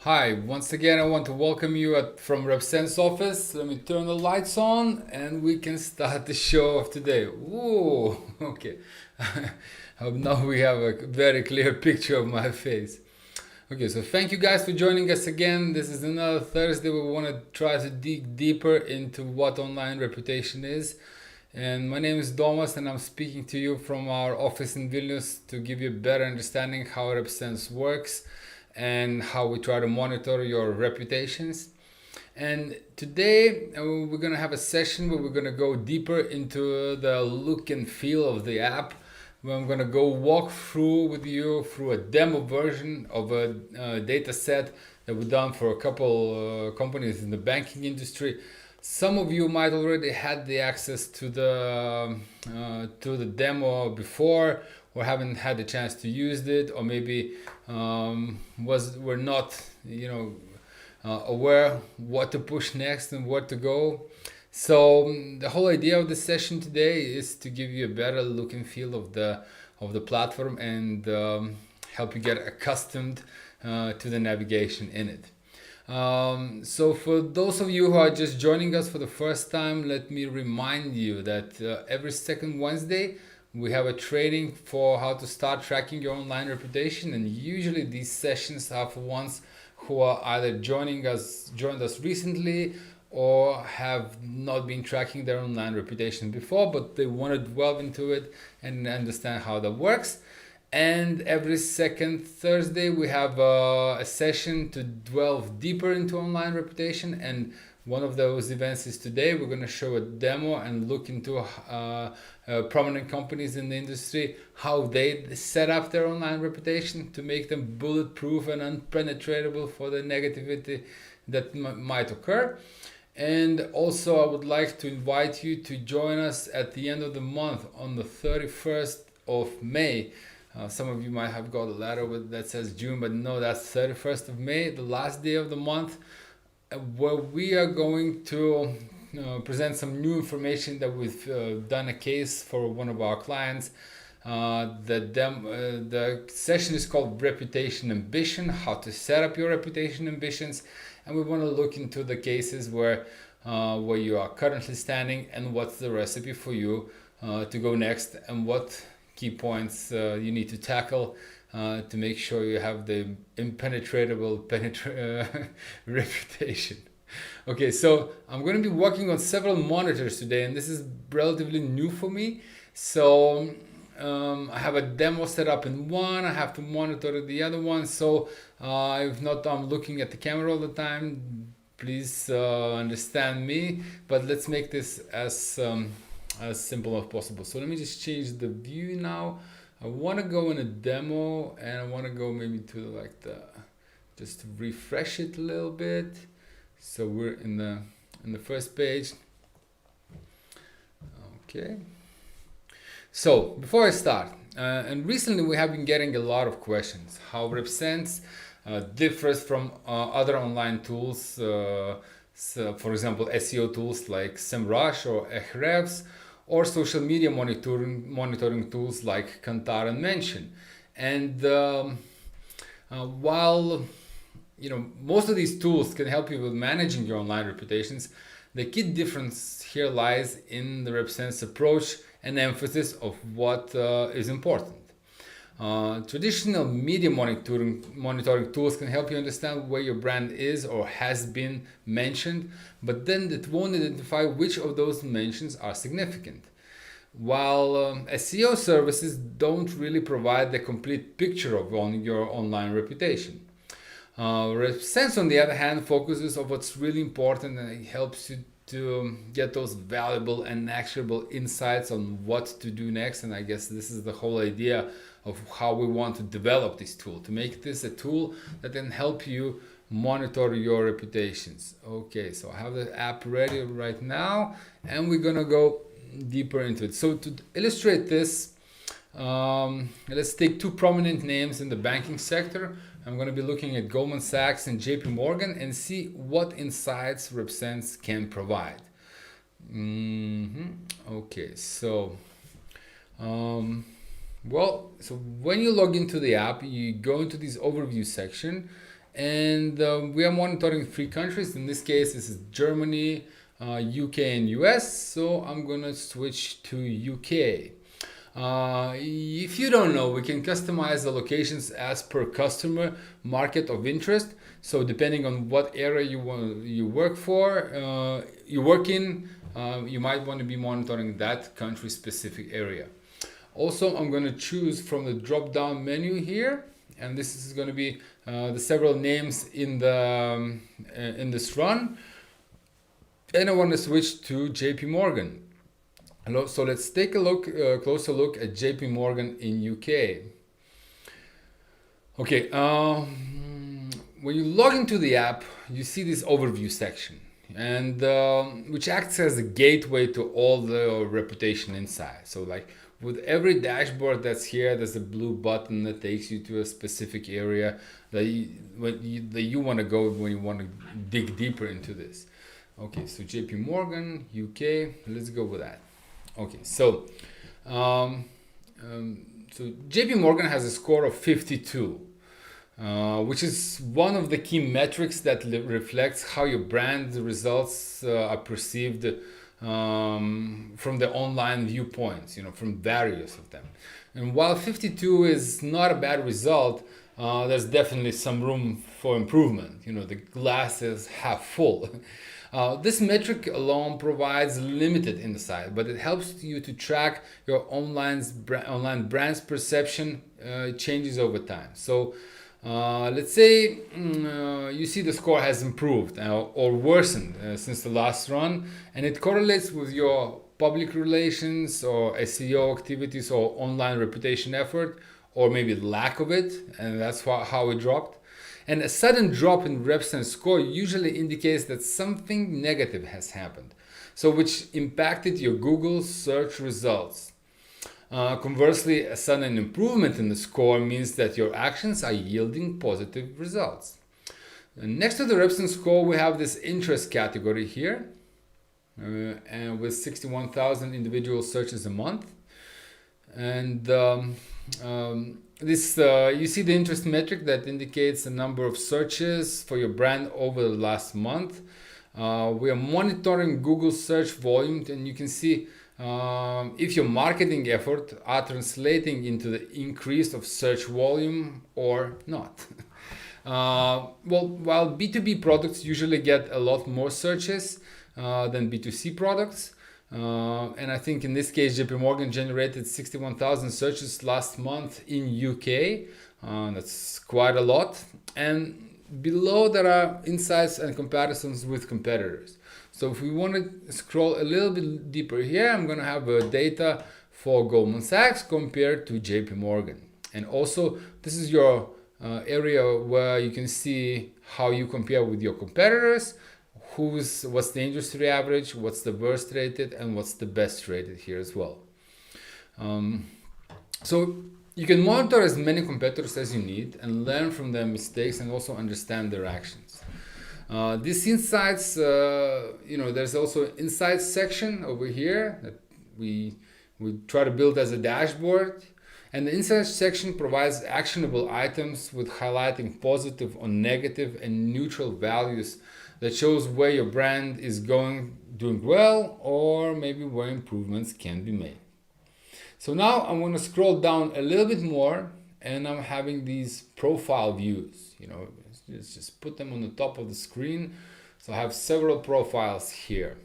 Hi, once again, I want to welcome you from RepSense office. Let me turn the lights on and we can start the show of today. Ooh, okay. Now we have a very clear picture of my face. Okay, so thank you guys for joining us again. This is another Thursday where we want to try to dig deeper into what online reputation is. And my name is Domas, and I'm speaking to you from our office in Vilnius to give you a better understanding how RepSense works and how we try to monitor your reputations. And today we're going to have a session where we're going to go deeper into the look and feel of the app. Where I'm going to go walk through with you through a demo version of a data set that we've done for a couple companies in the banking industry. Some of you might already had the access to the demo before, or haven't had the chance to use it, or maybe were not aware what to push next and where to go. So the whole idea of the session today is to give you a better look and feel of the platform and help you get accustomed to the navigation in it. So for those of you who are just joining us for the first time, let me remind you that every second Wednesday we have a training for how to start tracking your online reputation, and usually these sessions are for ones who are either joined us recently or have not been tracking their online reputation before, but they want to delve into it and understand how that works. And every second Thursday, we have a session to delve deeper into online reputation. And one of those events is today. We're going to show a demo and look into prominent companies in the industry, how they set up their online reputation to make them bulletproof and unpenetratable for the negativity that might occur. And also, I would like to invite you to join us at the end of the month on the 31st of May. Some of you might have got a letter that says June, but no, that's 31st of May, the last day of the month, where we are going to present some new information that we've done a case for one of our clients. The session is called Reputation Ambition, how to set up your reputation ambitions, and we want to look into the cases where you are currently standing and what's the recipe for you to go next, and what key points you need to tackle to make sure you have the impenetrable reputation. Okay, so I'm going to be working on several monitors today, and this is relatively new for me. So I have a demo set up in one, I have to monitor the other one. So if not, I'm looking at the camera all the time. Please understand me, but let's make this as simple as possible. So let me just change the view now. I want to go in a demo, and I want to go maybe to just to refresh it a little bit. So we're in the first page. Okay. So before I start, and recently we have been getting a lot of questions how RepSense differs from other online tools. So for example, SEO tools like SEMrush or Ahrefs, or social media monitoring tools like Kantar and Mention. And while most of these tools can help you with managing your online reputations, the key difference here lies in the RepSense approach and emphasis of what is important. Traditional media monitoring tools can help you understand where your brand is or has been mentioned, but then it won't identify which of those mentions are significant. While SEO services don't really provide the complete picture of your online reputation. RepSense, on the other hand, focuses on what's really important, and it helps you to get those valuable and actionable insights on what to do next. And I guess this is the whole idea of how we want to develop this tool, to make this a tool that can help you monitor your reputations. Okay, so I have the app ready right now, and we're gonna go deeper into it. So to illustrate this, let's take two prominent names in the banking sector. I'm going to be looking at Goldman Sachs and JP Morgan and see what insights RepSense can provide. Okay, so so when you log into the app, you go into this overview section, and we are monitoring 3 countries. In this case, this is Germany, UK, and US. So I'm gonna switch to UK. If you don't know, we can customize the locations as per customer market of interest. So depending on what area you work for, you work in, you might want to be monitoring that country specific area. Also, I'm going to choose from the drop down menu here, and this is going to be the several names in this run, and I want to switch to JP Morgan. So let's take a closer look at JP Morgan in UK. Okay, when you log into the app, you see this overview section, and which acts as a gateway to all the reputation insights. So like with every dashboard that's here, there's a blue button that takes you to a specific area that you want to go when you want to dig deeper into this. Okay, so JP Morgan, UK, let's go with that. Okay, so JP Morgan has a score of 52, which is one of the key metrics that reflects how your brand results are perceived from the online viewpoints, from various of them. And while 52 is not a bad result, there's definitely some room for improvement. The glass is half full. This metric alone provides limited insight, but it helps you to track your online brand's perception changes over time. So let's say you see the score has improved or worsened since the last run, and it correlates with your public relations or SEO activities or online reputation effort, or maybe lack of it, and that's how it dropped. And a sudden drop in reps and score usually indicates that something negative has happened, so which impacted your Google search results. Conversely, a sudden improvement in the score means that your actions are yielding positive results. And next to the reps and score, we have this interest category here, and with 61,000 individual searches a month. And this you see the interest metric that indicates the number of searches for your brand over the last month. We are monitoring Google search volume, and you can see if your marketing efforts are translating into the increase of search volume or not. Well, while B2B products usually get a lot more searches than B2C products, and I think in this case JP Morgan generated 61,000 searches last month in UK. That's quite a lot. And below there are insights and comparisons with competitors. So if we want to scroll a little bit deeper here, I'm going to have data for Goldman Sachs compared to JP Morgan. And also this is your area where you can see how you compare with your competitors. What's the industry average, what's the worst rated, and what's the best rated here as well. So you can monitor as many competitors as you need and learn from their mistakes and also understand their actions. These insights, there's also an insights section over here that we try to build as a dashboard. And the insights section provides actionable items with highlighting positive or negative and neutral values that shows where your brand is doing well, or maybe where improvements can be made. So now I'm going to scroll down a little bit more, and I'm having these profile views. Let's just put them on the top of the screen. So I have several profiles here.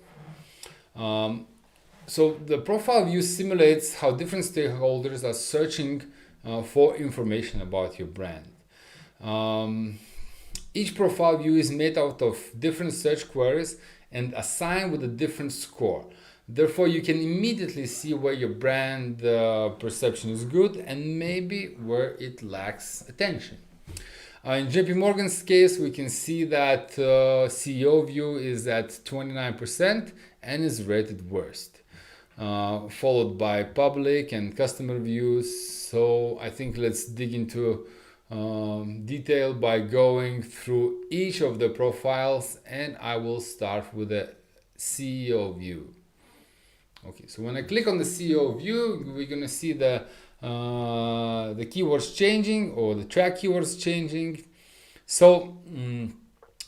So the profile view simulates how different stakeholders are searching for information about your brand. Each profile view is made out of different search queries and assigned with a different score. Therefore, you can immediately see where your brand perception is good and maybe where it lacks attention. In JP Morgan's case, we can see that CEO view is at 29% and is rated worst, followed by public and customer views. So I think let's dig into detail by going through each of the profiles, and I will start with the CEO view. Okay, so when I click on the CEO view, we're gonna see the keywords changing, or the track keywords changing. So,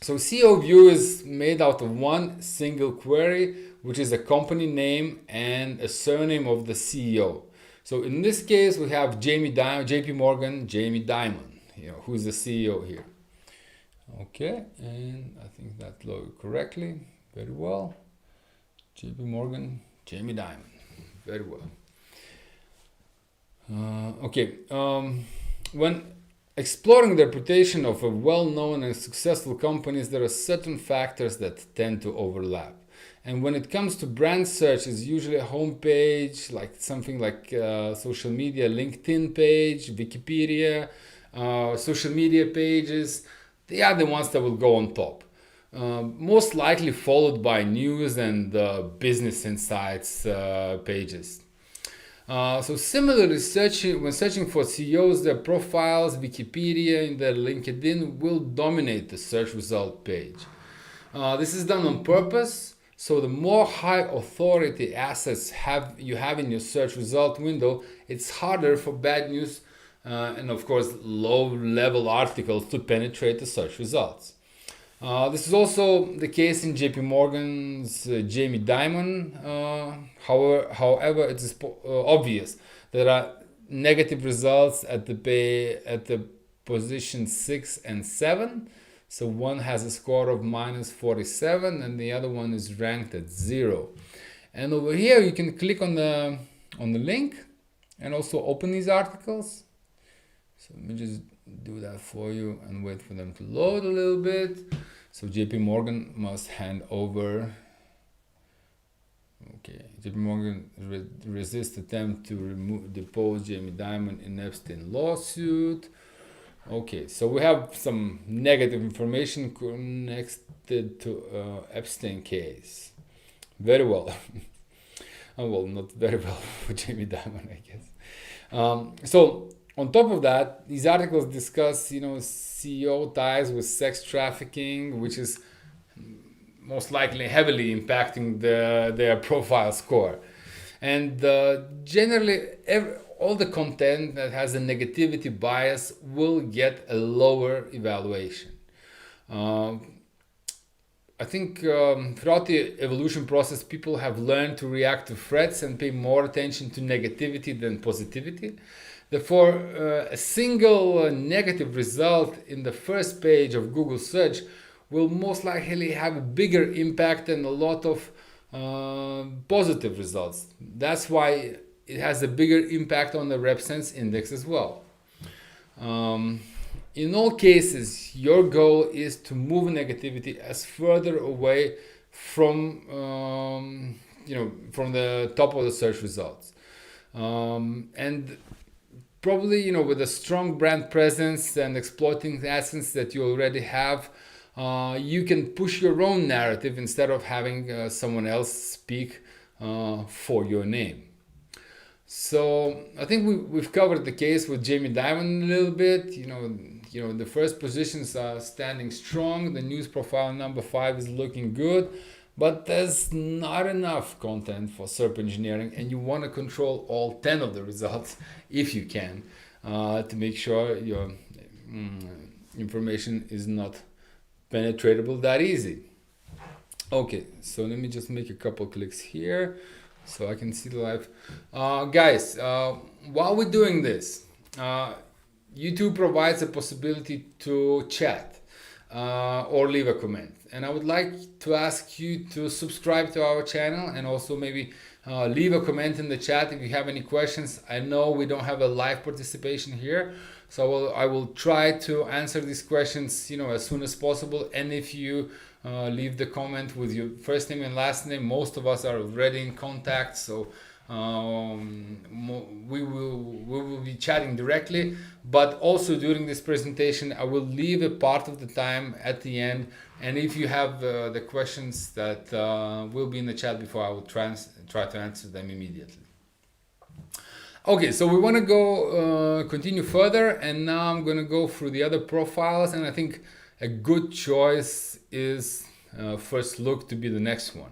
so SEO view is made out of one single query, which is a company name and a surname of the CEO. So in this case, we have JP Morgan, Jamie Dimon, who's the CEO here. Okay, and I think that loaded correctly. Very well. JP Morgan, Jamie Dimon. Very well. Okay. When exploring the reputation of a well-known and successful companies, there are certain factors that tend to overlap. And when it comes to brand search, it's usually a homepage, like something like social media, LinkedIn page, Wikipedia, social media pages. They are the ones that will go on top. Most likely followed by news and business insights pages. So similarly, when searching for CEOs, their profiles, Wikipedia, and their LinkedIn will dominate the search result page. This is done on purpose. So the more high authority assets you have in your search result window, it's harder for bad news and of course low level articles to penetrate the search results. This is also the case in JP Morgan's Jamie Dimon. However, it is obvious there are negative results at the position 6 and 7. So one has a score of -47 and the other one is ranked at 0. And over here you can click on the link and also open these articles. So let me just do that for you and wait for them to load a little bit. So JP Morgan must hand over. Okay, JP Morgan resists attempt to depose Jamie Dimon in Epstein lawsuit. Okay, so we have some negative information connected to Epstein case. Very well. Well, not very well for Jamie Dimon, I guess. So on top of that, these articles discuss, CEO ties with sex trafficking, which is most likely heavily impacting their profile score. And generally, all the content that has a negativity bias will get a lower evaluation. I think throughout the evolution process, people have learned to react to threats and pay more attention to negativity than positivity. Therefore, a single negative result in the first page of Google search will most likely have a bigger impact than a lot of positive results. That's why it has a bigger impact on the RepSense index as well. In all cases, your goal is to move negativity as further away from from the top of the search results. And probably, with a strong brand presence and exploiting the assets that you already have, you can push your own narrative instead of having someone else speak for your name. So I think we've covered the case with Jamie Dimon a little bit. The first positions are standing strong. The news profile number 5 is looking good, but there's not enough content for SERP engineering, and you want to control all 10 of the results if you can, to make sure your information is not penetratable that easy. Okay, so let me just make a couple clicks here so I can see the live. Guys, while we're doing this, YouTube provides a possibility to chat or leave a comment. And I would like to ask you to subscribe to our channel and also maybe leave a comment in the chat if you have any questions. I know we don't have a live participation here, so I will try to answer these questions as soon as possible. And if you leave the comment with your first name and last name, most of us are already in contact, so we will be chatting directly. But also during this presentation, I will leave a part of the time at the end, and if you have the questions that will be in the chat before, I will try to answer them immediately. Okay, so we want to go continue further, and now I'm going to go through the other profiles, and I think a good choice is First Look to be the next one.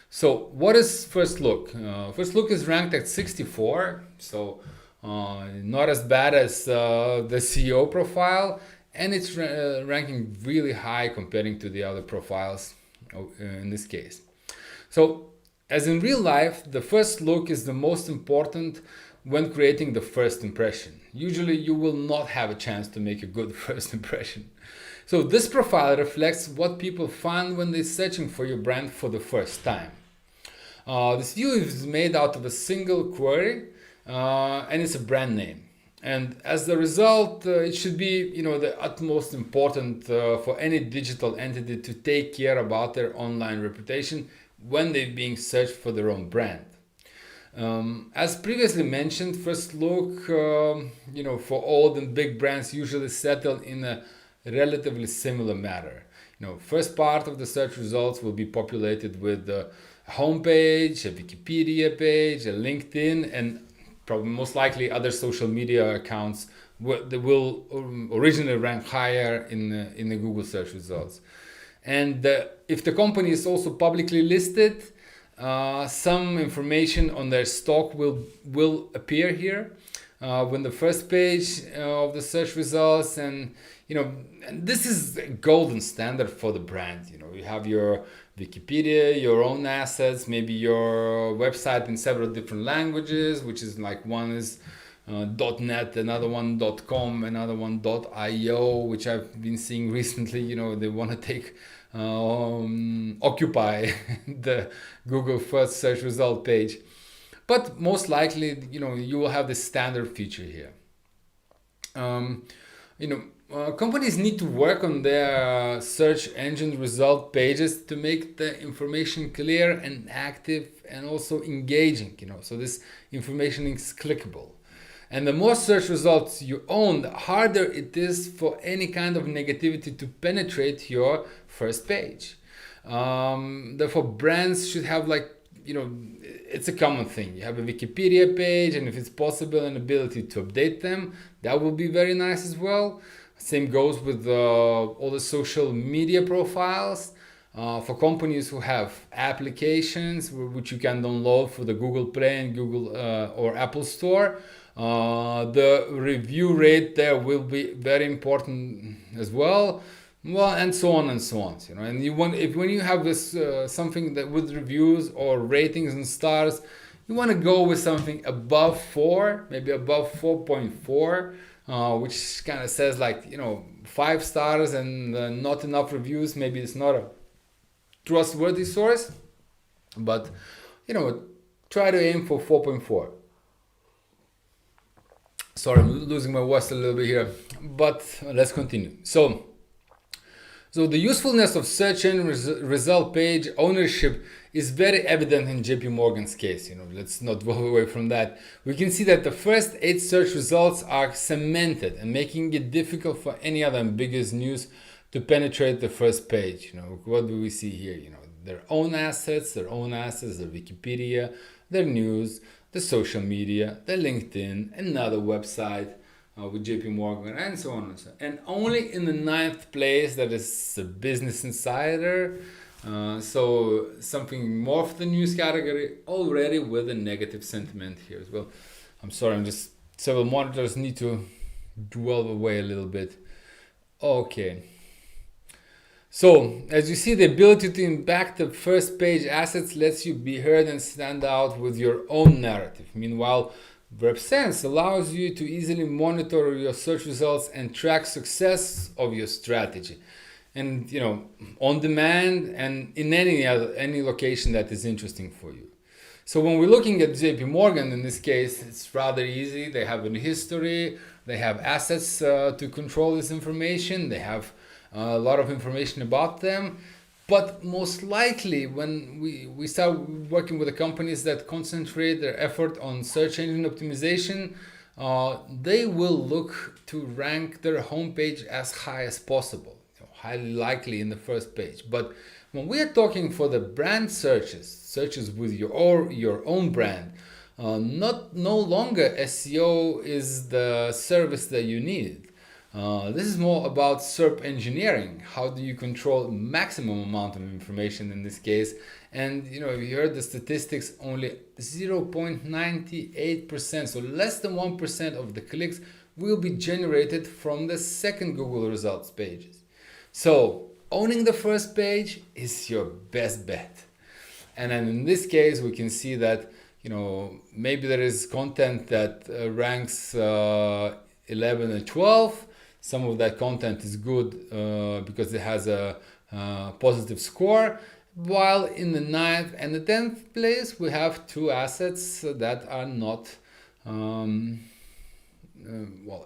So what is First Look? First Look is ranked at 64, so not as bad as the CEO profile, and it's ranking really high comparing to the other profiles in this case. So, as in real life, the first look is the most important when creating the first impression. Usually, you will not have a chance to make a good first impression. So, this profile reflects what people find when they're searching for your brand for the first time. This view is made out of a single query, and it's a brand name. And as the result, it should be, the utmost important for any digital entity to take care about their online reputation when they're being searched for their own brand. As previously mentioned, first look, for old and big brands usually settle in a relatively similar manner. First part of the search results will be populated with a homepage, a Wikipedia page, a LinkedIn, and probably most likely other social media accounts that will originally rank higher in the Google search results. And if the company is also publicly listed, some information on their stock will appear here when the first page of the search results. And and this is a golden standard for the brand. You have your Wikipedia, your own assets, maybe your website in several different languages, which is like one is .net, another one .com, another one .io, which I've been seeing recently. They want to take occupy the Google first search result page, but most likely you will have this standard feature here. Companies need to work on their search engine result pages to make the information clear and active and also engaging, so this information is clickable. And the more search results you own, the harder it is for any kind of negativity to penetrate your first page. Therefore, brands should have it's a common thing. You have a Wikipedia page, and if it's possible, an ability to update them. That will be very nice as well. Same goes with all the social media profiles. For companies who have applications which you can download for the Google Play and Google or Apple Store, the review rate there will be very important as well. Well, and so on and so on. And when you have this something that with reviews or ratings and stars, you want to go with something above 4, maybe above 4.4. Which kind of says 5 stars and not enough reviews. Maybe it's not a trustworthy source, but try to aim for 4.4. Sorry, I'm losing my voice a little bit here, but let's continue. So the usefulness of search engine result page ownership is very evident in JP Morgan's case. Let's not go away from that. We can see that the first 8 search results are cemented and making it difficult for any other ambiguous news to penetrate the first page. What do we see here? Their own assets, their Wikipedia, their news, the social media, the LinkedIn, another website with JP Morgan, and so on and so on. And only in the 9th place, that is a Business Insider. So something more of the news category, already with a negative sentiment here as well. I'm sorry, several monitors need to dwell away a little bit. Okay. So, as you see, the ability to impact the first page assets lets you be heard and stand out with your own narrative. Meanwhile, WebSense allows you to easily monitor your search results and track success of your strategy. And on demand and in any location that is interesting for you. So when we're looking at JP Morgan, in this case, it's rather easy. They have a history, they have assets to control this information, they have a lot of information about them. But most likely, when we start working with the companies that concentrate their effort on search engine optimization, they will look to rank their homepage as high as possible. Highly likely in the first page. But when we are talking for the brand searches with your own brand, no longer SEO is the service that you need. This is more about SERP engineering. How do you control maximum amount of information in this case? And if you heard the statistics, only 0.98%, so less than 1% of the clicks will be generated from the second Google results pages. So owning the first page is your best bet. And then in this case, we can see that, maybe there is content that ranks 11 and 12. Some of that content is good because it has a positive score. While in the 9th and the 10th place, we have two assets that are not,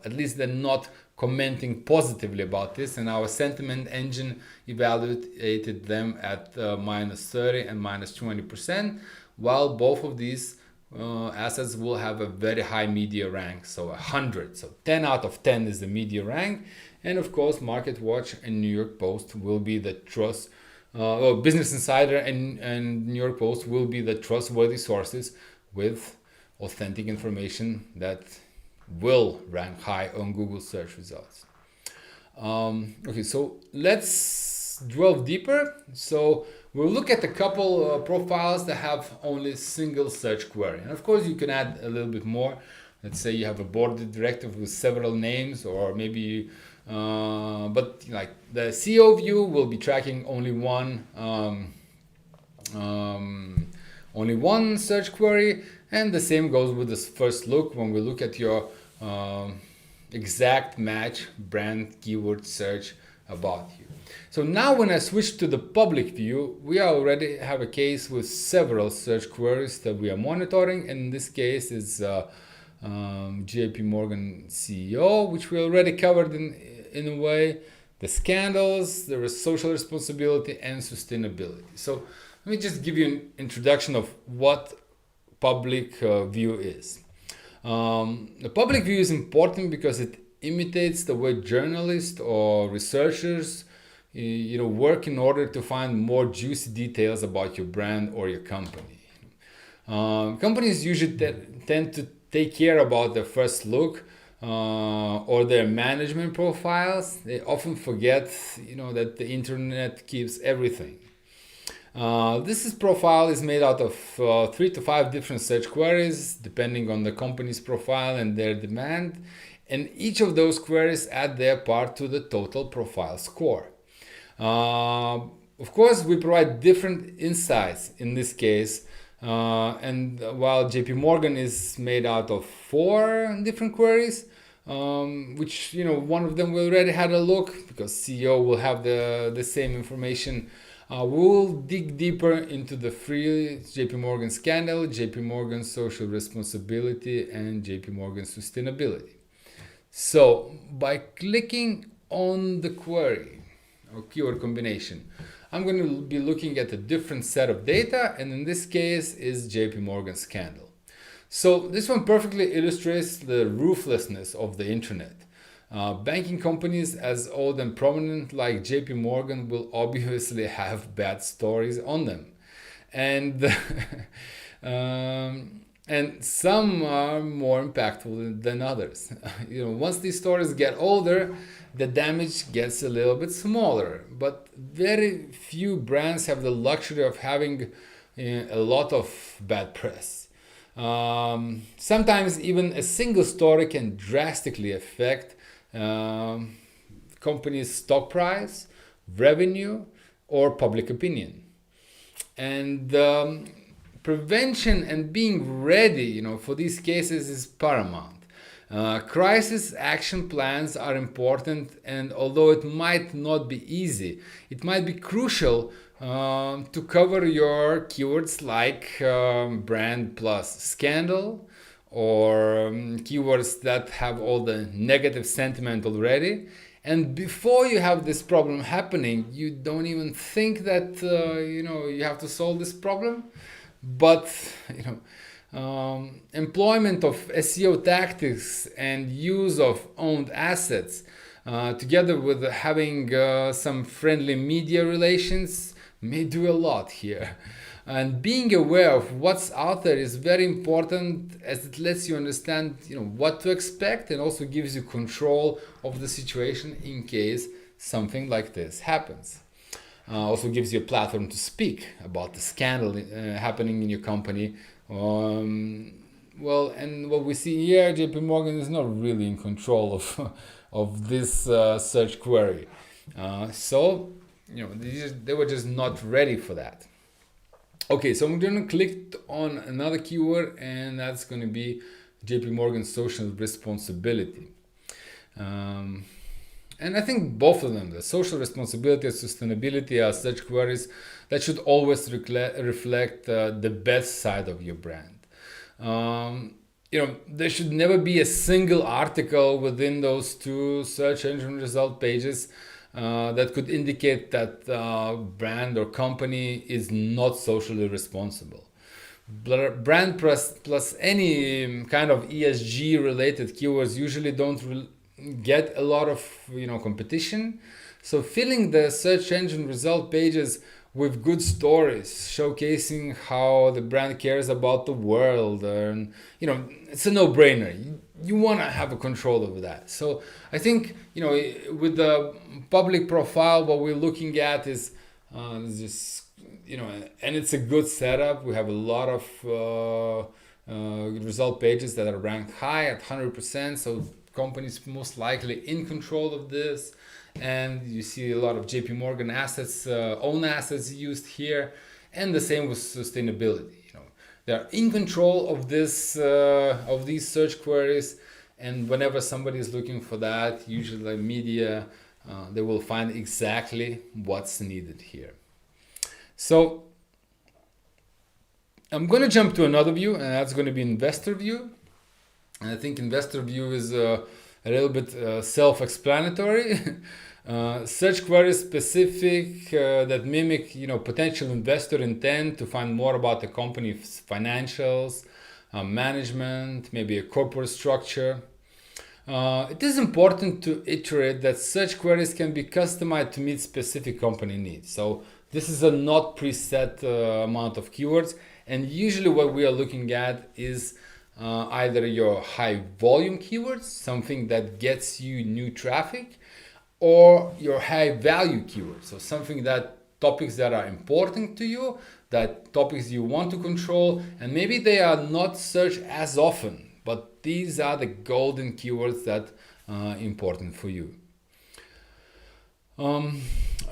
at least they're not commenting positively about this, and our sentiment engine evaluated them at minus 30 and minus 20%, while both of these assets will have a very high media rank, so 100. So 10 out of 10 is the media rank, and of course MarketWatch and New York Post will be the trust. Business Insider and New York Post will be the trustworthy sources with authentic information that will rank high on Google search results. Okay, so let's delve deeper. So we'll look at a couple profiles that have only a single search query. And of course, you can add a little bit more. Let's say you have a board of directors with several names, or maybe but like the CEO view will be tracking only one search query, and the same goes with this first look when we look at your exact match brand keyword search about you. So now when I switch to the public view, we already have a case with several search queries that we are monitoring, and in this case is JP Morgan CEO, which we already covered in a way, the scandals, there is social responsibility and sustainability. So let me just give you an introduction of what public view is. The public view is important because it imitates the way journalists or researchers work in order to find more juicy details about your brand or your company. Companies usually tend to take care about their first look or their management profiles. They often forget that the internet keeps everything. This profile is made out of 3 to 5 different search queries depending on the company's profile and their demand, and each of those queries add their part to the total profile score. Of course, we provide different insights in this case, and while JP Morgan is made out of 4 different queries, which one of them we already had a look because CEO will have the same information. We'll dig deeper into the 3 JP Morgan scandal, JP Morgan social responsibility, and JP Morgan sustainability. So by clicking on the query or keyword combination, I'm going to be looking at a different set of data, and in this case is JP Morgan scandal. So this one perfectly illustrates the ruthlessness of the internet. Banking companies as old and prominent like JP Morgan will obviously have bad stories on them, and and some are more impactful than others. Once these stories get older, the damage gets a little bit smaller, but very few brands have the luxury of having a lot of bad press. Sometimes even a single story can drastically affect company's stock price, revenue, or public opinion. And prevention and being ready, for these cases is paramount. Crisis action plans are important, and although it might not be easy, it might be crucial to cover your keywords like brand plus scandal, or keywords that have all the negative sentiment already. And before you have this problem happening, you don't even think that you have to solve this problem. But employment of SEO tactics and use of owned assets, together with having some friendly media relations, may do a lot here. And being aware of what's out there is very important, as it lets you understand what to expect, and also gives you control of the situation in case something like this happens. Also gives you a platform to speak about the scandal happening in your company, well, and what we see here, JP Morgan is not really in control of of this search query. So, they were just not ready for that. Okay, so I'm going to click on another keyword, and that's going to be JP Morgan social responsibility. And I think both of them, the social responsibility and sustainability, are such queries that should always reflect the best side of your brand. There should never be a single article within those two search engine result pages that could indicate that brand or company is not socially responsible. Brand plus any kind of ESG related keywords usually don't get a lot of competition. So filling the search engine result pages with good stories showcasing how the brand cares about the world, and it's a no-brainer. You want to have a control over that. So I think with the public profile, what we're looking at is just and it's a good setup. We have a lot of result pages that are ranked high at 100%. So companies most likely in control of this. And you see a lot of JP Morgan assets, own assets used here, and the same with sustainability. They're in control of this of these search queries, and whenever somebody is looking for that, usually like media, they will find exactly what's needed here. So I'm going to jump to another view, and that's going to be investor view. And I think investor view is a little bit self-explanatory. Search queries specific that mimic potential investor intent to find more about the company's financials, management, maybe a corporate structure. It is important to iterate that search queries can be customized to meet specific company needs. So this is a not preset amount of keywords, and usually what we are looking at is either your high volume keywords, something that gets you new traffic, or your high value keywords, so something that topics that are important to you, that topics you want to control, and maybe they are not searched as often, but these are the golden keywords that are important for you.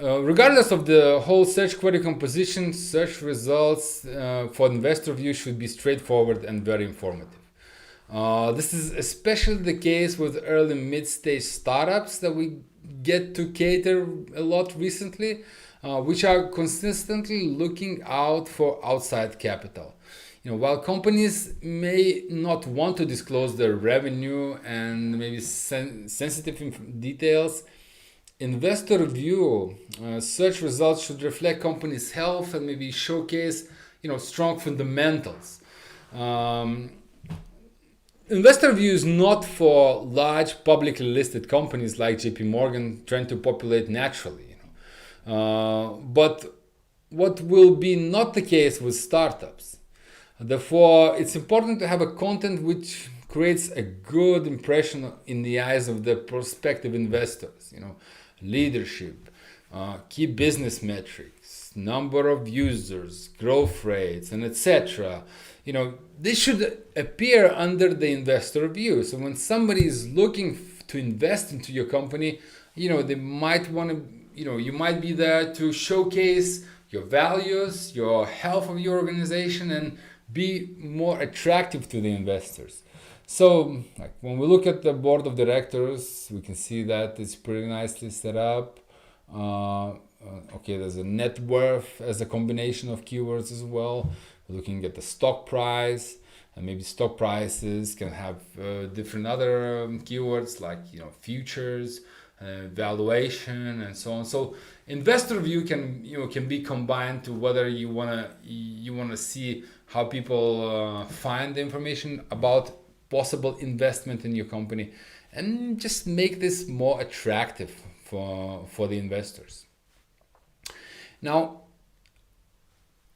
Regardless of the whole search query composition, search results for investor view should be straightforward and very informative. This is especially the case with early mid-stage startups that we get to cater a lot recently, which are consistently looking out for outside capital. While companies may not want to disclose their revenue and maybe sensitive details, investor view search results should reflect companies' health and maybe showcase strong fundamentals. Investor view is not for large publicly listed companies like JP Morgan trying to populate naturally. But what will be not the case with startups. Therefore, it's important to have a content which creates a good impression in the eyes of the prospective investors. Leadership, key business metrics, number of users, growth rates, and etc. This should appear under the investor view. So when somebody is looking to invest into your company, they might want to, you might be there to showcase your values, your health of your organization, and be more attractive to the investors. So when we look at the board of directors, we can see that it's pretty nicely set up. Okay, there's a net worth as a combination of keywords as well. We're looking at the stock price, and maybe stock prices can have different other keywords like futures, valuation, and so on. So investor view can be combined to whether you wanna see how people find the information about possible investment in your company, and just make this more attractive for the investors. Now,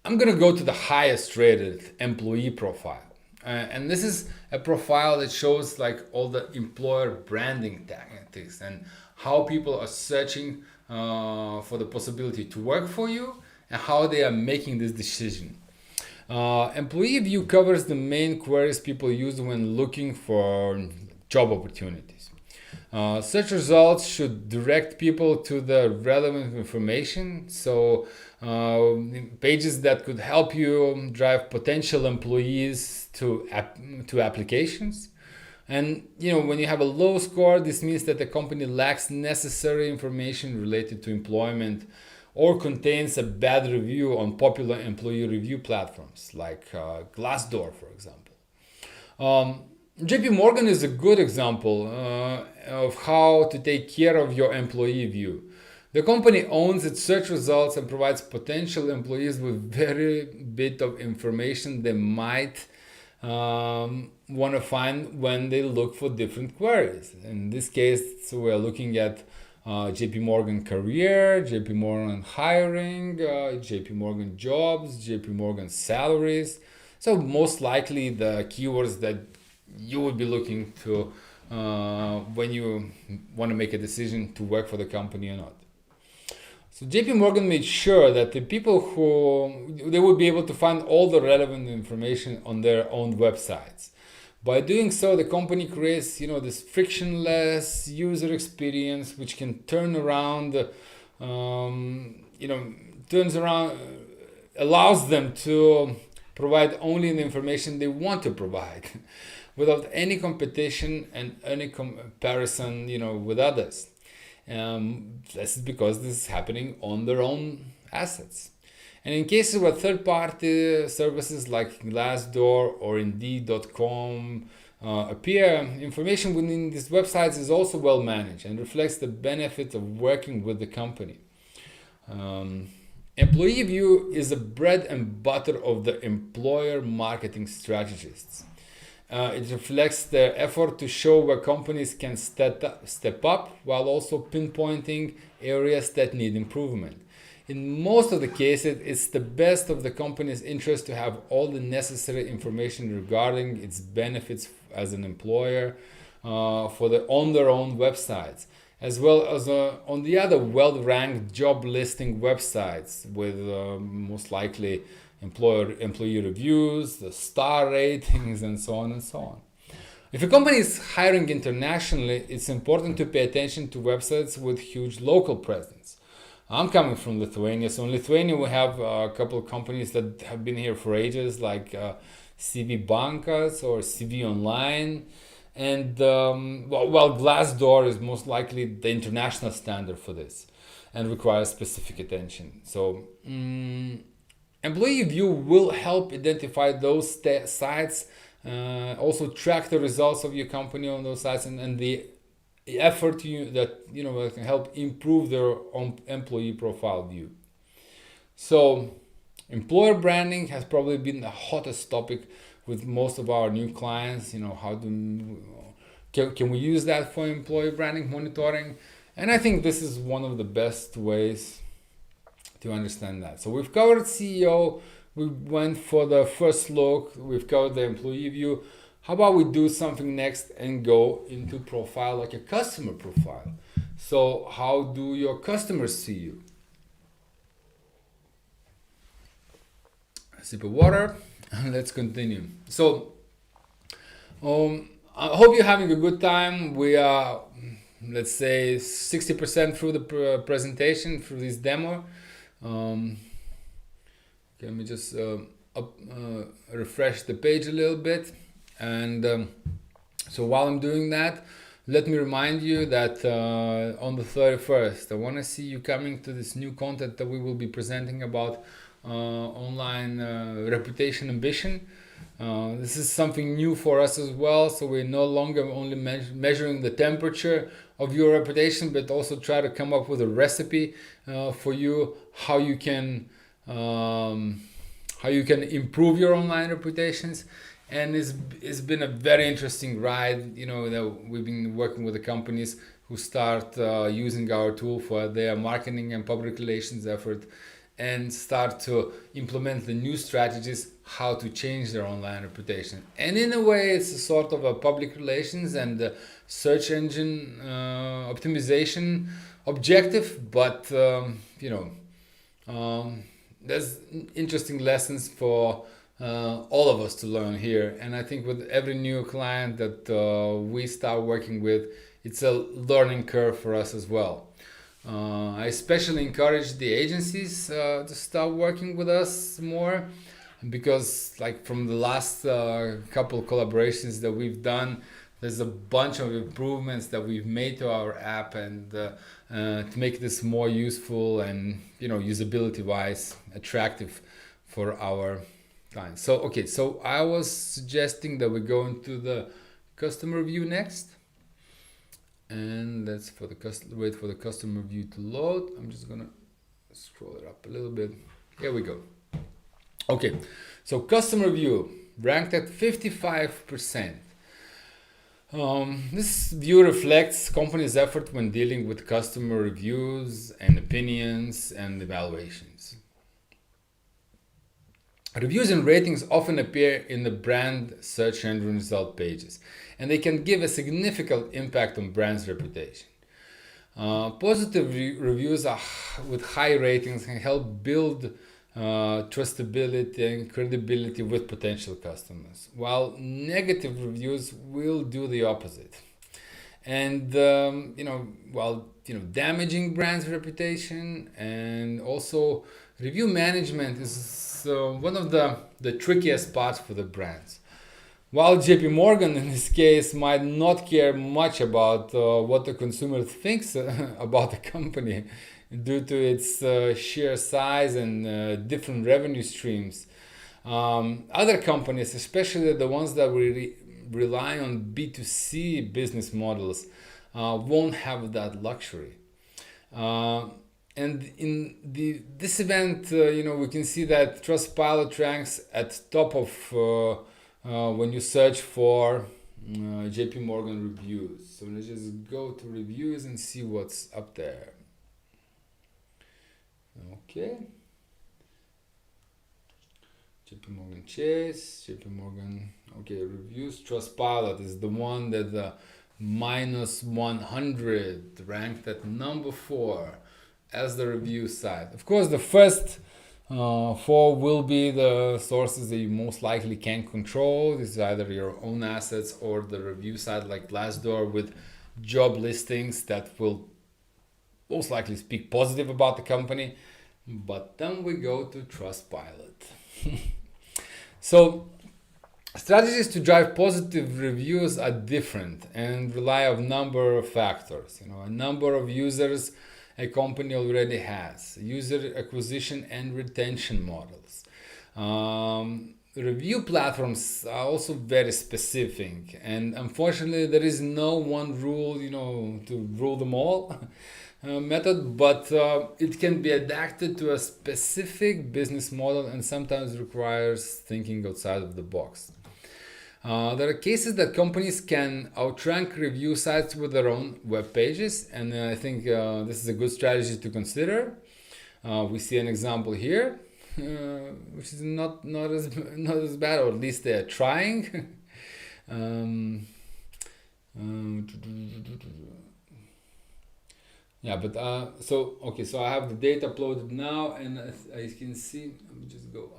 I'm going to go to the highest rated employee profile. And this is a profile that shows like all the employer branding tactics and how people are searching for the possibility to work for you and how they are making this decision. Employee View covers the main queries people use when looking for job opportunities. Search results should direct people to the relevant information, so pages that could help you drive potential employees to applications. And when you have a low score, this means that the company lacks necessary information related to employment or contains a bad review on popular employee review platforms like Glassdoor, for example. JP Morgan is a good example of how to take care of your employee view. The company owns its search results and provides potential employees with very bit of information they might want to find when they look for different queries. In this case, so we're looking at JP Morgan career, JP Morgan hiring, JP Morgan jobs, JP Morgan salaries. So most likely the keywords that you would be looking to when you want to make a decision to work for the company or not. So JP Morgan made sure that the people they would be able to find all the relevant information on their own websites. By doing so, the company creates, this frictionless user experience, which can allows them to provide only the information they want to provide, without any competition and any comparison, with others. This is because this is happening on their own assets. And in cases where third-party services like Glassdoor or Indeed.com appear, information within these websites is also well managed and reflects the benefit of working with the company. Employee View is the bread and butter of the employer marketing strategists. It reflects their effort to show where companies can step up while also pinpointing areas that need improvement. In most of the cases, it's the best of the company's interest to have all the necessary information regarding its benefits as an employer on their own websites, as well as on the other well-ranked job listing websites with most likely employee reviews, the star ratings, and so on and so on. If a company is hiring internationally, it's important to pay attention to websites with huge local presence. I'm coming from Lithuania, so in Lithuania we have a couple of companies that have been here for ages, like CV Bankas or CV Online, and Glassdoor is most likely the international standard for this and requires specific attention. So Employee View will help identify those sites, also track the results of your company on those sites, and the effort that can help improve their own employee profile view. So employer branding has probably been the hottest topic with most of our new clients. Can we use that for employee branding monitoring? And I think this is one of the best ways to understand that. So we've covered CEO, we went for the first look, we've covered the employee view. How about we do something next and go into profile, like a customer profile? So how do your customers see you? A sip of water, and let's continue. So I hope you're having a good time. We are, let's say, 60% through the presentation, through this demo. Let me just refresh the page a little bit. And so while I'm doing that, let me remind you that on the 31st, I want to see you coming to this new content that we will be presenting about online reputation ambition. This is something new for us as well, so we're no longer only measuring the temperature of your reputation, but also try to come up with a recipe for you how you can improve your online reputations. And it's been a very interesting ride. We've been working with the companies who start using our tool for their marketing and public relations effort, and start to implement the new strategies how to change their online reputation. And in a way, it's a sort of a public relations and search engine optimization objective, but there's interesting lessons for all of us to learn here. And I think with every new client that we start working with, it's a learning curve for us as well. I especially encourage the agencies to start working with us more, because like from the last couple collaborations that we've done, there's a bunch of improvements that we've made to our app, and to make this more useful and, you know, usability wise attractive for our clients. So okay, so I was suggesting that we go into the customer view next, and let's wait for the customer view to load. I'm just gonna scroll it up a little bit. Here we go. Okay, so customer view ranked at 55%. This view reflects company's effort when dealing with customer reviews and opinions and evaluations. Reviews and ratings often appear in the brand search engine result pages, and they can give a significant impact on brand's reputation. Positive reviews with high ratings can help build trustability and credibility with potential customers, while negative reviews will do the opposite. And while damaging brand's reputation. And also, review management is one of the trickiest parts for the brands. While JP Morgan in this case might not care much about what the consumer thinks about the company, due to its sheer size and different revenue streams. Other companies, especially the ones that rely on B2C business models, won't have that luxury. And in this event, we can see that Trustpilot ranks at top of when you search for JP Morgan reviews. So let's just go to reviews and see what's up there. Okay. JP Morgan Chase, JP Morgan. Okay, reviews. Trustpilot is the one that the minus 100 ranked at number 4 as the review site. Of course, the first 4 will be the sources that you most likely can control. This is either your own assets or the review site like Glassdoor with job listings that will most likely speak positive about the company. But then we go to Trustpilot. So strategies to drive positive reviews are different and rely on a number of factors. A number of users a company already has, user acquisition and retention models. Review platforms are also very specific, and unfortunately there is no one rule, to rule them all. Method, but it can be adapted to a specific business model and sometimes requires thinking outside of the box. There are cases that companies can outrank review sites with their own web pages, and I think this is a good strategy to consider. We see an example here, which is not as bad, or at least they're trying. Yeah, but so I have the data uploaded now, and as you can see, let me just go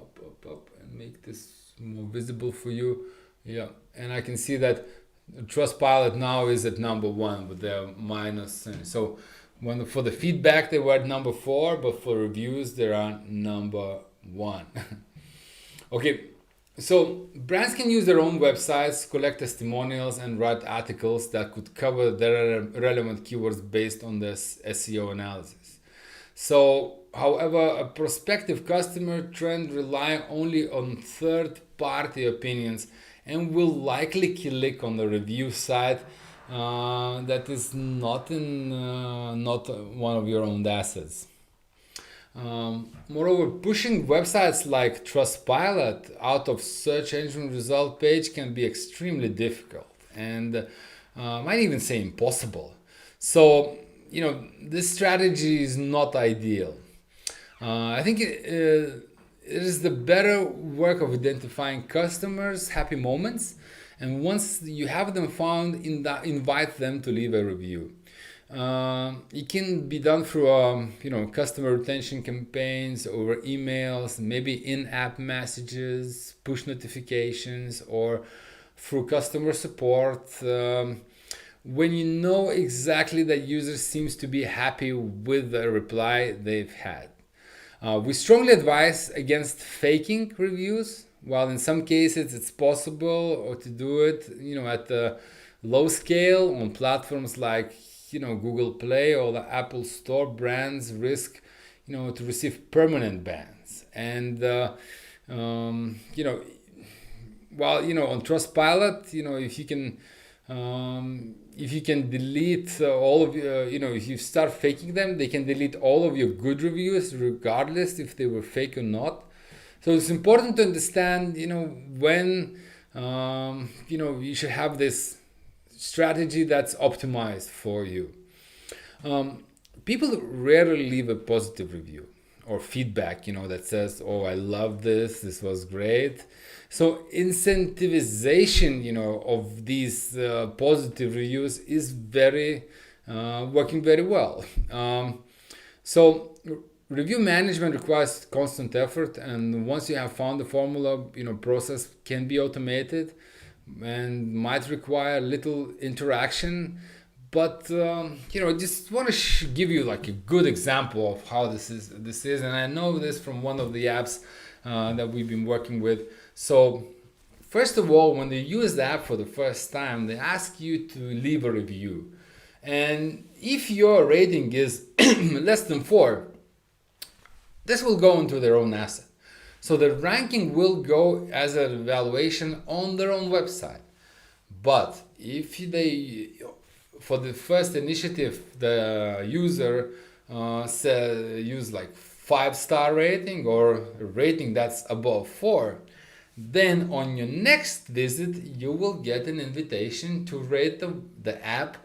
up and make this more visible for you. Yeah, and I can see that Trustpilot now is at number 1 with their minus. So for the feedback they were at number 4, but for reviews they are number 1. Okay. So brands can use their own websites, collect testimonials, and write articles that could cover their relevant keywords based on this SEO analysis. So, however, a prospective customer trend rely only on third-party opinions and will likely click on the review site that is not one of your own assets. Moreover, pushing websites like Trustpilot out of search engine result page can be extremely difficult and might even say impossible. So, this strategy is not ideal. I think it is the better work of identifying customers' happy moments, and once you have them found, invite them to leave a review. It can be done through customer retention campaigns, over emails, maybe in-app messages, push notifications, or through customer support. When you know exactly that user seems to be happy with the reply they've had. We strongly advise against faking reviews. While in some cases it's possible or to do it, at a low scale on platforms like Google Play or the Apple Store, brands risk to receive permanent bans. And while on Trustpilot, if you can delete all of if you start faking them, they can delete all of your good reviews regardless if they were fake or not. So it's important to understand when you should have this strategy that's optimized for you. People rarely leave a positive review or feedback that says, oh, I love this was great. So incentivization of these positive reviews is very working very well. So review management requires constant effort, and once you have found the formula, process can be automated and might require little interaction. But just want to give you like a good example of how this is, and I know this from one of the apps that we've been working with. So first of all, when they use the app for the first time, they ask you to leave a review, and if your rating is less than 4, this will go into their own asset. So the ranking will go as an evaluation on their own website. But if they, for the first initiative, the user use like 5-star rating or a rating that's above 4, then on your next visit you will get an invitation to rate the app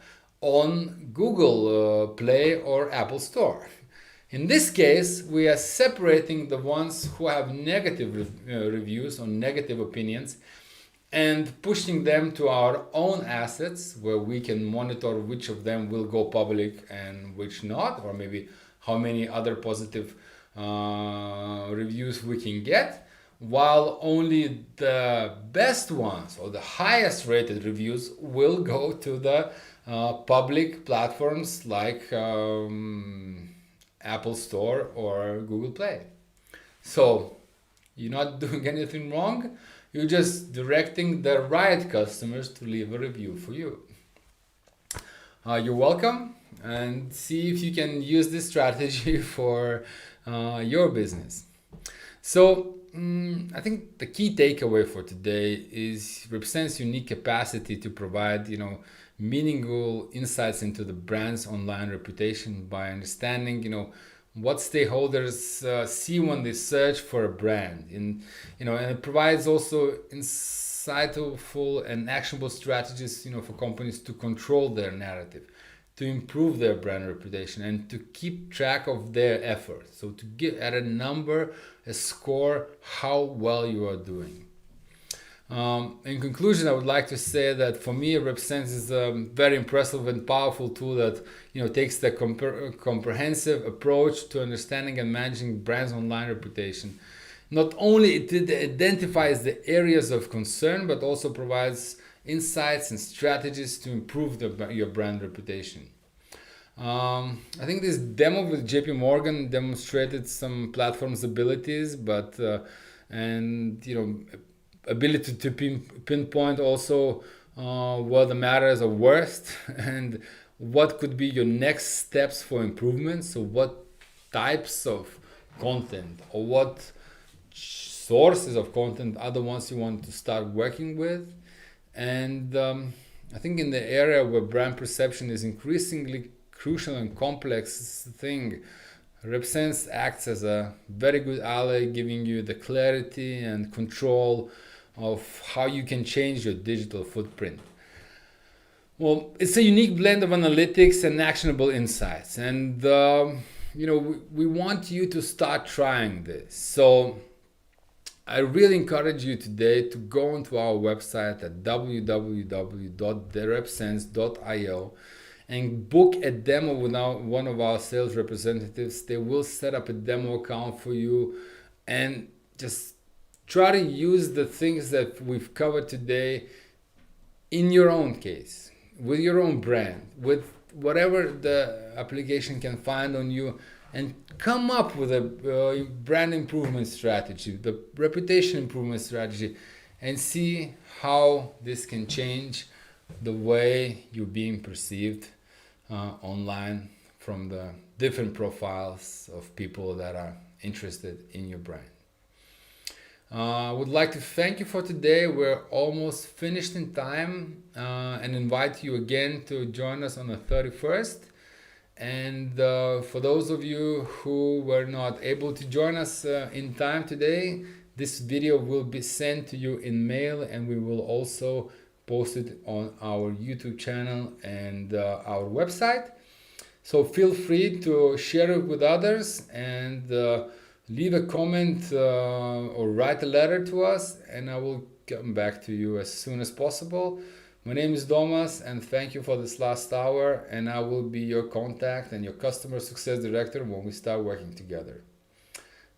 on Google Play or Apple Store. In this case, we are separating the ones who have negative reviews or negative opinions and pushing them to our own assets, where we can monitor which of them will go public and which not, or maybe how many other positive reviews we can get, while only the best ones or the highest rated reviews will go to the public platforms like Apple Store or Google Play. So you're not doing anything wrong. You're just directing the right customers to leave a review for you. You're welcome, and see if you can use this strategy for your business. So I think the key takeaway for today is Represent's unique capacity to provide meaningful insights into the brand's online reputation by understanding what stakeholders see when they search for a brand, and it provides also insightful and actionable strategies for companies to control their narrative, to improve their brand reputation, and to keep track of their efforts. So to give at a number, a score, how well you are doing. In conclusion, I would like to say that for me, Represent is a very impressive and powerful tool that takes the comprehensive approach to understanding and managing brands' online reputation. Not only it identifies the areas of concern, but also provides insights and strategies to improve your brand reputation. I think this demo with JP Morgan demonstrated some platform's abilities, but ability to pinpoint also where the matters are worst and what could be your next steps for improvement. So what types of content or what sources of content are the ones you want to start working with. And I think in the area where brand perception is increasingly crucial and complex thing, Represent acts as a very good ally, giving you the clarity and control of how you can change your digital footprint. Well, it's a unique blend of analytics and actionable insights, and we want you to start trying this. So I really encourage you today to go onto our website at www.therepresents.io and book a demo with one of our sales representatives. They will set up a demo account for you and just try to use the things that we've covered today in your own case, with your own brand, with whatever the application can find on you, and come up with a brand improvement strategy, the reputation improvement strategy, and see how this can change the way you're being perceived online from the different profiles of people that are interested in your brand. I would like to thank you for today. We're almost finished in time, and invite you again to join us on the 31st. And for those of you who were not able to join us in time today, this video will be sent to you in mail, and we will also post it on our YouTube channel and our website. So feel free to share it with others, and leave a comment or write a letter to us, and I will come back to you as soon as possible. My name is Domas, and thank you for this last hour, and I will be your contact and your customer success director when we start working together.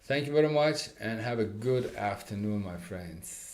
Thank you very much, and have a good afternoon, my friends.